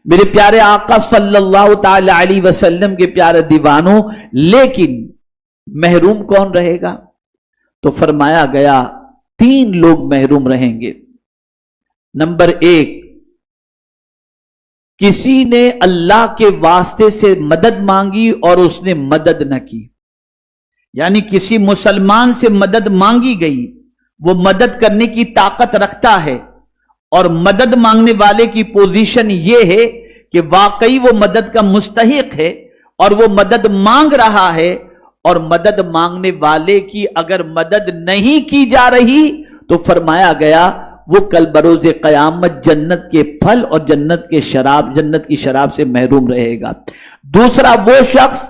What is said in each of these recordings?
میرے پیارے آقا صلی اللہ تعالی علیہ وسلم کے پیارے دیوانوں، لیکن محروم کون رہے گا؟ تو فرمایا گیا 3 لوگ محروم رہیں گے۔ نمبر 1، کسی نے اللہ کے واسطے سے مدد مانگی اور اس نے مدد نہ کی، یعنی کسی مسلمان سے مدد مانگی گئی، وہ مدد کرنے کی طاقت رکھتا ہے، اور مدد مانگنے والے کی پوزیشن یہ ہے کہ واقعی وہ مدد کا مستحق ہے اور وہ مدد مانگ رہا ہے، اور مدد مانگنے والے کی اگر مدد نہیں کی جا رہی تو فرمایا گیا وہ کل بروز قیامت جنت کے پھل اور جنت کی شراب سے محروم رہے گا۔ دوسرا، وہ شخص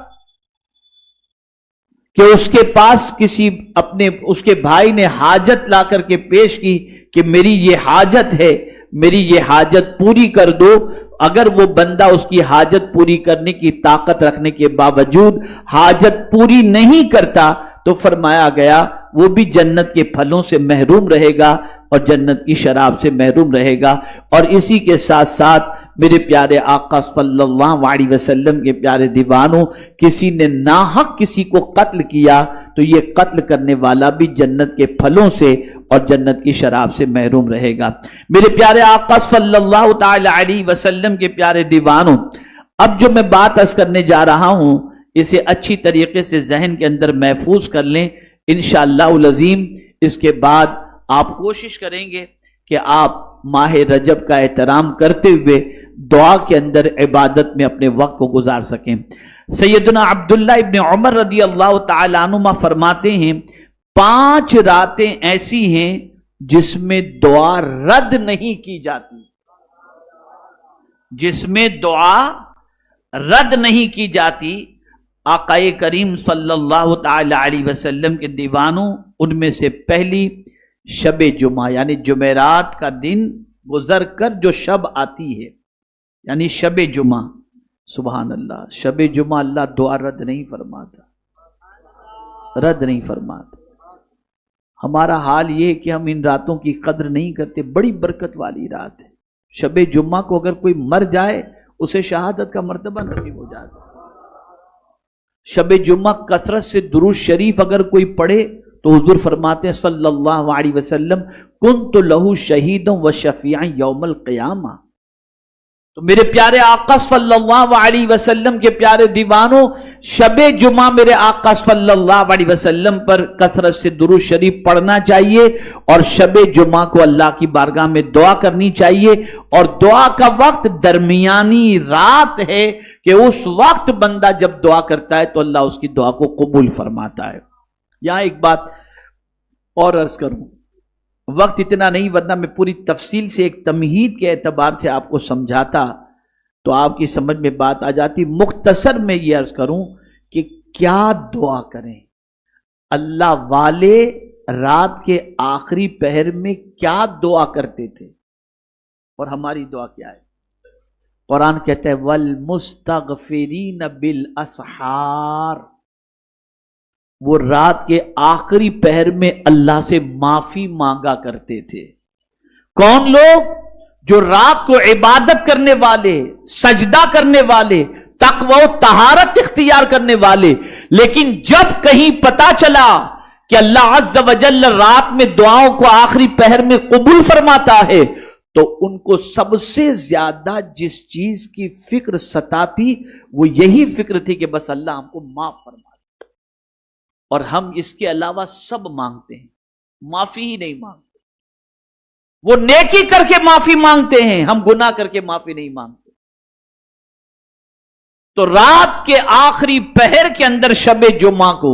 کہ اس کے پاس اس کے بھائی نے حاجت لا کر کے پیش کی کہ میری یہ حاجت ہے، میری یہ حاجت پوری کر دو، اگر وہ بندہ اس کی حاجت پوری کرنے کی طاقت رکھنے کے باوجود حاجت پوری نہیں کرتا تو فرمایا گیا وہ بھی جنت کے پھلوں سے محروم رہے گا اور جنت کی شراب سے محروم رہے گا۔ اور اسی کے ساتھ ساتھ میرے پیارے آقا صلی اللہ علیہ وسلم کے پیارے دیوانوں، کسی نے ناحق کسی کو قتل کیا تو یہ قتل کرنے والا بھی جنت کے پھلوں سے اور جنت کی شراب سے محروم رہے گا۔ میرے پیارے آقا صلی اللہ تعالی علیہ وسلم کے پیارے دیوانوں، اب جو میں بات عرض کرنے جا رہا ہوں اسے اچھی طریقے سے ذہن کے اندر محفوظ کر لیں انشاءاللہ العظیم۔ اس کے بعد آپ کوشش کریں گے کہ آپ ماہ رجب کا احترام کرتے ہوئے دعا کے اندر عبادت میں اپنے وقت کو گزار سکیں۔ سیدنا عبداللہ ابن عمر رضی اللہ تعالیٰ عنہما فرماتے ہیں 5 راتیں ایسی ہیں جس میں دعا رد نہیں کی جاتی، جس میں دعا رد نہیں کی جاتی۔ آقا کریم صلی اللہ تعالی علیہ وسلم کے دیوانوں، ان میں سے پہلی شب جمعہ یعنی جمعرات کا دن گزر کر جو شب آتی ہے یعنی شب جمعہ، سبحان اللہ، شب جمعہ اللہ دعا رد نہیں فرماتا، رد نہیں فرماتا۔ ہمارا حال یہ ہے کہ ہم ان راتوں کی قدر نہیں کرتے، بڑی برکت والی رات ہے۔ شب جمعہ کو اگر کوئی مر جائے اسے شہادت کا مرتبہ نصیب ہو جاتا ہے۔ شب جمعہ کثرت سے درود شریف اگر کوئی پڑھے تو حضور فرماتے ہیں صلی اللہ علیہ وسلم کنت لہ شہیدا و شفیعا یوم القیامہ۔ تو میرے پیارے آقا صلی اللہ علیہ وسلم کے پیارے دیوانوں، شب جمعہ میرے آقا صلی اللہ علیہ وسلم پر کثرت سے درود شریف پڑھنا چاہیے، اور شب جمعہ کو اللہ کی بارگاہ میں دعا کرنی چاہیے، اور دعا کا وقت درمیانی رات ہے کہ اس وقت بندہ جب دعا کرتا ہے تو اللہ اس کی دعا کو قبول فرماتا ہے۔ یہاں ایک بات اور عرض کروں، وقت اتنا نہیں ورنہ میں پوری تفصیل سے ایک تمہید کے اعتبار سے آپ کو سمجھاتا تو آپ کی سمجھ میں بات آ جاتی۔ مختصر میں یہ عرض کروں کہ کیا دعا کریں۔ اللہ والے رات کے آخری پہر میں کیا دعا کرتے تھے اور ہماری دعا کیا ہے؟ قرآن کہتا ہے وَالْمُسْتَغْفِرِينَ بِالْأَسْحَارِ، وہ رات کے آخری پہر میں اللہ سے معافی مانگا کرتے تھے۔ کون لوگ؟ جو رات کو عبادت کرنے والے، سجدہ کرنے والے، تقوی و طہارت اختیار کرنے والے، لیکن جب کہیں پتا چلا کہ اللہ عز و جل رات میں دعاؤں کو آخری پہر میں قبول فرماتا ہے تو ان کو سب سے زیادہ جس چیز کی فکر ستاتی وہ یہی فکر تھی کہ بس اللہ ہم کو معاف فرما۔ اور ہم اس کے علاوہ سب مانگتے ہیں، معافی ہی نہیں مانگتے۔ وہ نیکی کر کے معافی مانگتے ہیں، ہم گناہ کر کے معافی نہیں مانگتے۔ تو رات کے آخری پہر کے اندر شب جمعہ کو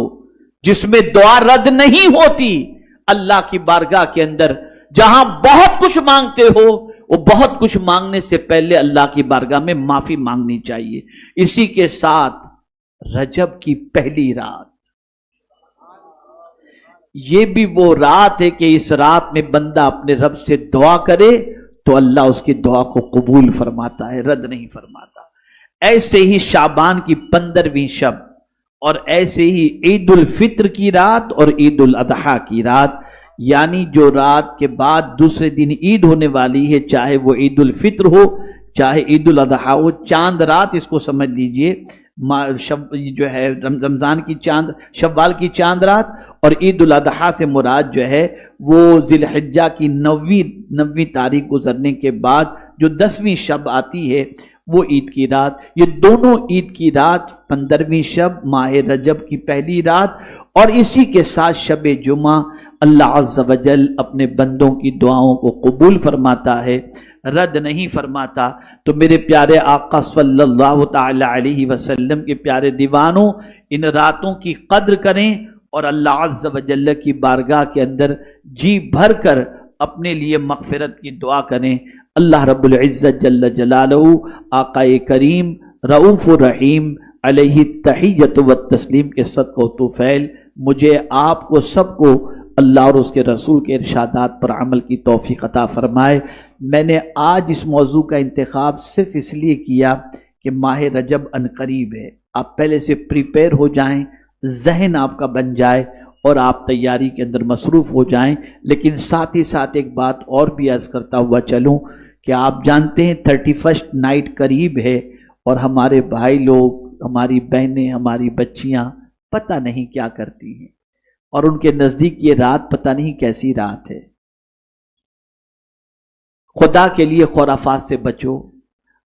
جس میں دعا رد نہیں ہوتی، اللہ کی بارگاہ کے اندر جہاں بہت کچھ مانگتے ہو وہ بہت کچھ مانگنے سے پہلے اللہ کی بارگاہ میں معافی مانگنی چاہیے۔ اسی کے ساتھ رجب کی پہلی رات، یہ بھی وہ رات ہے کہ اس رات میں بندہ اپنے رب سے دعا کرے تو اللہ اس کی دعا کو قبول فرماتا ہے، رد نہیں فرماتا۔ ایسے ہی شعبان کی 15ویں شب، اور ایسے ہی عید الفطر کی رات اور عید الاضحیٰ کی رات، یعنی جو رات کے بعد دوسرے دن عید ہونے والی ہے، چاہے وہ عید الفطر ہو چاہے عید الاضحیٰ ہو، چاند رات اس کو سمجھ لیجئے، جو ہے رمضان کی چاند، شوال کی چاند رات، اور عید الاضحیٰ سے مراد جو ہے وہ ذی الحجہ کی 9ویں تاریخ گزرنے کے بعد جو 10ویں شب آتی ہے وہ عید کی رات۔ یہ دونوں عید کی رات 15ویں شب ماہ رجب کی پہلی رات، اور اسی کے ساتھ شب جمعہ اللہ عز و جل اپنے بندوں کی دعاؤں کو قبول فرماتا ہے، رد نہیں فرماتا۔ تو میرے پیارے آقا صلی اللہ تعالی علیہ وسلم کے پیارے دیوانوں، ان راتوں کی قدر کریں اور اللہ عز و جل کی بارگاہ کے اندر جی بھر کر اپنے لیے مغفرت کی دعا کریں۔ اللہ رب العزت جل جلالہ، آقا کریم رؤوف الرحیم علیہ التحیۃ والتسلیم کے صدقہ و طفیل مجھے، آپ کو، سب کو اللہ اور اس کے رسول کے ارشادات پر عمل کی توفیق عطا فرمائے۔ میں نے آج اس موضوع کا انتخاب صرف اس لیے کیا کہ ماہ رجب عنقریب ہے، آپ پہلے سے پریپیئر ہو جائیں، ذہن آپ کا بن جائے اور آپ تیاری کے اندر مصروف ہو جائیں۔ لیکن ساتھ ہی ساتھ ایک بات اور بھی عرض کرتا ہوا چلوں کہ آپ جانتے ہیں 31 نائٹ قریب ہے، اور ہمارے بھائی لوگ، ہماری بہنیں، ہماری بچیاں پتہ نہیں کیا کرتی ہیں، اور ان کے نزدیک یہ رات پتہ نہیں کیسی رات ہے۔ خدا کے لیے خرافات سے بچو،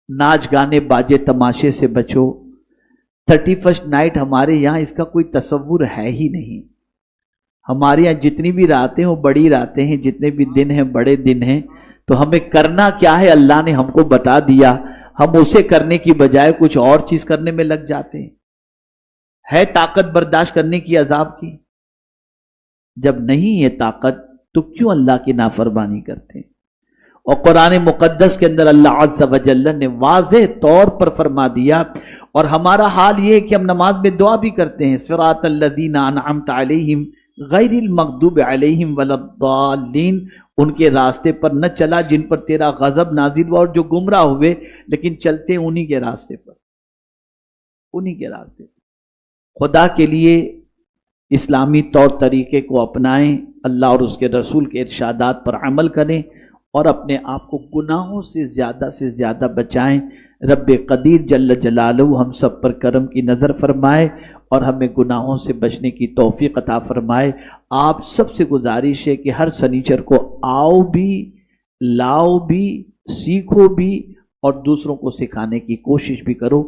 ناچ گانے باجے تماشے سے بچو۔ 31 نائٹ ہمارے یہاں اس کا کوئی تصور ہے ہی نہیں۔ ہمارے یہاں جتنی بھی راتیں وہ بڑی راتیں ہیں، جتنے بھی دن ہیں بڑے دن ہیں۔ تو ہمیں کرنا کیا ہے اللہ نے ہم کو بتا دیا، ہم اسے کرنے کی بجائے کچھ اور چیز کرنے میں لگ جاتے ہیں۔ ہے طاقت برداشت کرنے کی عذاب کی؟ جب نہیں ہے طاقت تو کیوں اللہ کی نافرمانی کرتے ہیں؟ اور قرآن مقدس کے اندر اللہ عز و جل نے واضح طور پر فرما دیا، اور ہمارا حال یہ ہے کہ ہم نماز میں دعا بھی کرتے ہیں، صراط الذین انعمت علیہم غیر المغضوب علیہم ولا الضالین، ان کے راستے پر نہ چلا جن پر تیرا غضب نازل ہوا، اور جو گمراہ ہوئے، لیکن چلتے انہی کے راستے پر، انہی کے راستے پر۔ خدا کے لیے اسلامی طور طریقے کو اپنائیں، اللہ اور اس کے رسول کے ارشادات پر عمل کریں، اور اپنے آپ کو گناہوں سے زیادہ بچائیں۔ رب قدیر جل جلالہ ہم سب پر کرم کی نظر فرمائے اور ہمیں گناہوں سے بچنے کی توفیق عطا فرمائے۔ آپ سب سے گزارش ہے کہ ہر سنیچر کو آؤ بھی، لاؤ بھی، سیکھو بھی، اور دوسروں کو سکھانے کی کوشش بھی کرو۔